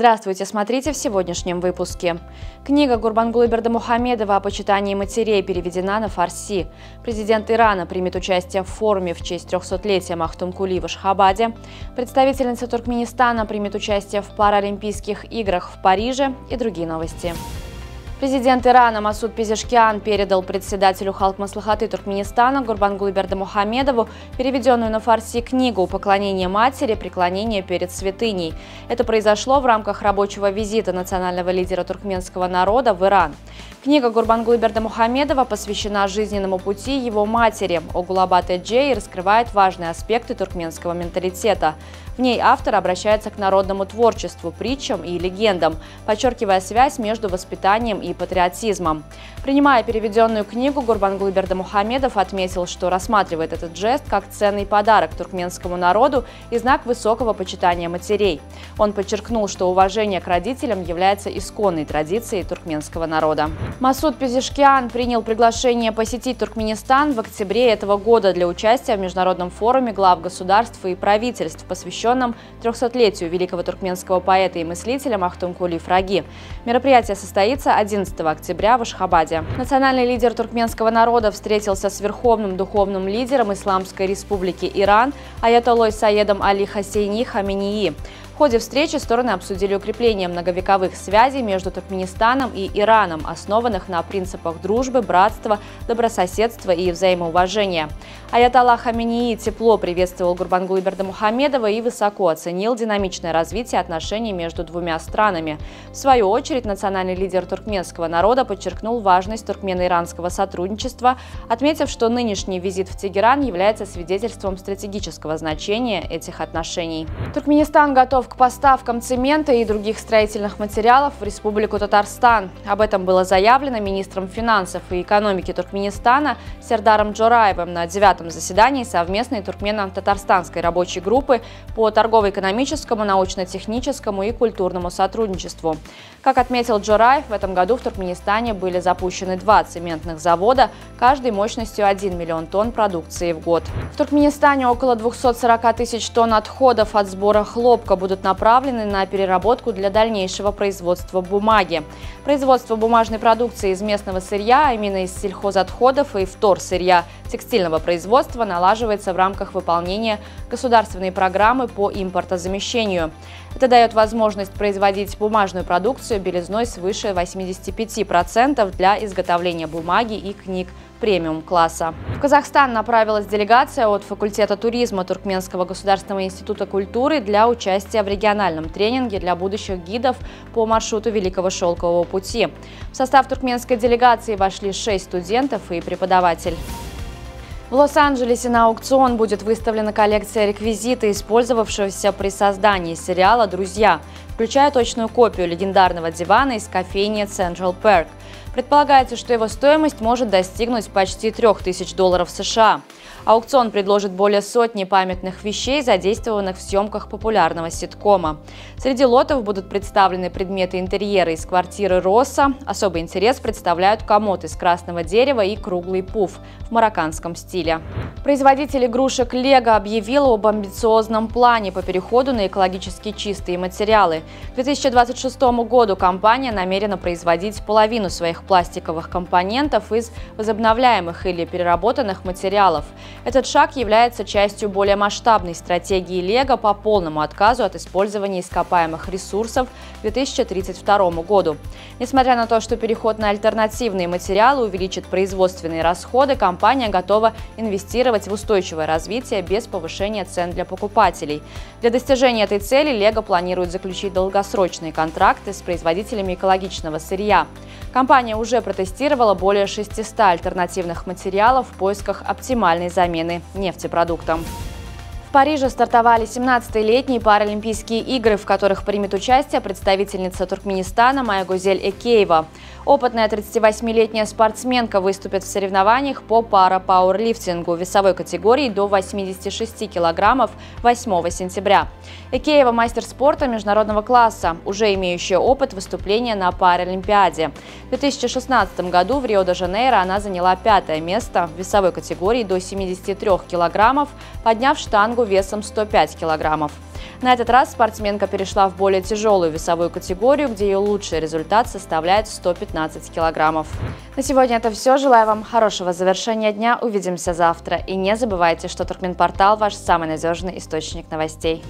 Здравствуйте, смотрите в сегодняшнем выпуске. Книга Гурбангулы Бердымухамедова о почитании матерей переведена на фарси. Президент Ирана примет участие в форуме в честь 300-летия Махтумкули в Ашхабаде. Представительница Туркменистана примет участие в Паралимпийских играх в Париже и другие новости. Президент Ирана Масуд Пезешкиан передал председателю Халк-Маслихаты Туркменистана Гурбангулы Бердымухамедову переведенную на фарси книгу «Поклонение матери. Преклонение перед святыней». Это произошло в рамках рабочего визита национального лидера туркменского народа в Иран. Книга Гурбангулы Бердымухамедова посвящена жизненному пути его матери Огулабад Эджей и раскрывает важные аспекты туркменского менталитета. В ней автор обращается к народному творчеству, притчам и легендам, подчеркивая связь между воспитанием и патриотизмом. Принимая переведенную книгу, Гурбангулы Бердымухамедов отметил, что рассматривает этот жест как ценный подарок туркменскому народу и знак высокого почитания матерей. Он подчеркнул, что уважение к родителям является исконной традицией туркменского народа. Масуд Пезешкиан принял приглашение посетить Туркменистан в октябре этого года для участия в международном форуме глав государств и правительств, посвященном 300-летию великого туркменского поэта и мыслителя Махтумкули Фраги. Мероприятие состоится 11 октября в Ашхабаде. Национальный лидер туркменского народа встретился с верховным духовным лидером Исламской республики Иран аятоллой Саедом Али Хосейни Хамении. В ходе встречи стороны обсудили укрепление многовековых связей между Туркменистаном и Ираном, основанных на принципах дружбы, братства, добрососедства и взаимоуважения. Аятолла Хамении тепло приветствовал Гурбангулы Бердымухамедова и высоко оценил динамичное развитие отношений между двумя странами. В свою очередь, национальный лидер туркменского народа подчеркнул важность туркмено-иранского сотрудничества, отметив, что нынешний визит в Тегеран является свидетельством стратегического значения этих отношений. Туркменистан готов к поставкам цемента и других строительных материалов в Республику Татарстан. Об этом было заявлено министром финансов и экономики Туркменистана Сердаром Джораевым на 9-м заседании совместной туркмено-татарстанской рабочей группы по торгово-экономическому, научно-техническому и культурному сотрудничеству. Как отметил Джораев, в этом году в Туркменистане были запущены 2 цементных завода, каждый мощностью 1 миллион тонн продукции в год. В Туркменистане около 240 тысяч тонн отходов от сбора хлопка будут направлены на переработку для дальнейшего производства бумаги. Производство бумажной продукции из местного сырья, а именно из сельхозотходов и вторсырья текстильного производства, налаживается в рамках выполнения государственной программы по импортозамещению. Это дает возможность производить бумажную продукцию белизной свыше 85% для изготовления бумаги и книг премиум-класса. В Казахстан направилась делегация от факультета туризма Туркменского государственного института культуры для участия в региональном тренинге для будущих гидов по маршруту Великого Шелкового пути. В состав туркменской делегации вошли 6 студентов и преподаватель. В Лос-Анджелесе на аукцион будет выставлена коллекция реквизита, использовавшегося при создании сериала «Друзья», включая точную копию легендарного дивана из кофейни Central Park. Предполагается, что его стоимость может достигнуть почти $3000 США. Аукцион предложит более сотни памятных вещей, задействованных в съемках популярного ситкома. Среди лотов будут представлены предметы интерьера из квартиры Росса. Особый интерес представляют комод из красного дерева и круглый пуф в марокканском стиле. Производитель игрушек Лего объявил об амбициозном плане по переходу на экологически чистые материалы. К 2026 году компания намерена производить половину своих пластиковых компонентов из возобновляемых или переработанных материалов. Этот шаг является частью более масштабной стратегии Лего по полному отказу от использования ископаемых ресурсов к 2032 году. Несмотря на то, что переход на альтернативные материалы увеличит производственные расходы, компания готова инвестировать в устойчивое развитие без повышения цен для покупателей. Для достижения этой цели Лего планирует заключить долгосрочные контракты с производителями экологичного сырья. Компания уже протестировала более 600 альтернативных материалов в поисках оптимальной замены нефтепродуктам. В Париже стартовали 17-е летние Паралимпийские игры, в которых примет участие представительница Туркменистана Майгузель Экеева. Опытная 38-летняя спортсменка выступит в соревнованиях по пара-пауэрлифтингу весовой категории до 86 килограммов 8 сентября. Экеева – мастер спорта международного класса, уже имеющая опыт выступления на Паралимпиаде. В 2016 году в Рио-де-Жанейро она заняла 5-е место в весовой категории до 73 килограммов, подняв штангу штангу весом 105 килограммов. На этот раз спортсменка перешла в более тяжелую весовую категорию, где ее лучший результат составляет 115 килограммов. На сегодня это все. Желаю вам хорошего завершения дня. Увидимся завтра. И не забывайте, что Туркменпортал – ваш самый надежный источник новостей.